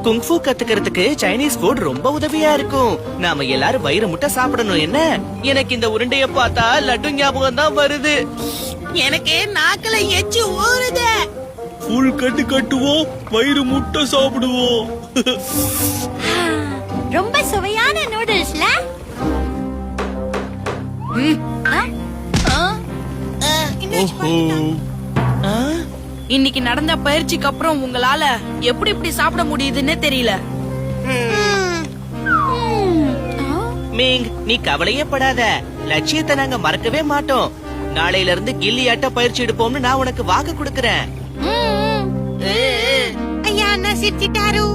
Kung fu கத்துக்கிறதுக்கு Chinese food ரொம்ப உதவியா இருக்கும். நாம எல்லாரும் வயிறு முட்டை சாப்பிடணும். என்ன, எனக்கு இந்த உருண்டைய பார்த்தா லட்டு ஞாபகம் தான் வருது. எனக்கு நாக்குல எச்சி ஊறுது. ஃபுல் கட்டு கட்டுவோம், வயிறு முட்டை சாப்பிடுவோம். ரொம்ப சுவையான நூடுல்ஸ்ல. இன்னைக்கு நடந்த பயிற்சிக்கு அப்புறம் உங்களால எப்படி இப்படி சாப்பிட முடியுதுன்னு தெரியல. மீங், நீ கவலையே படாத. லட்சியத்தை நாங்க மறக்கவே மாட்டோம். நாளையில இருந்து கில்லியாட்ட பயிற்சி எடுப்போம்னு நான் உனக்கு வாக்கு கொடுக்கறேன். ஐயா, நான் சிரிச்சிட்டாரு.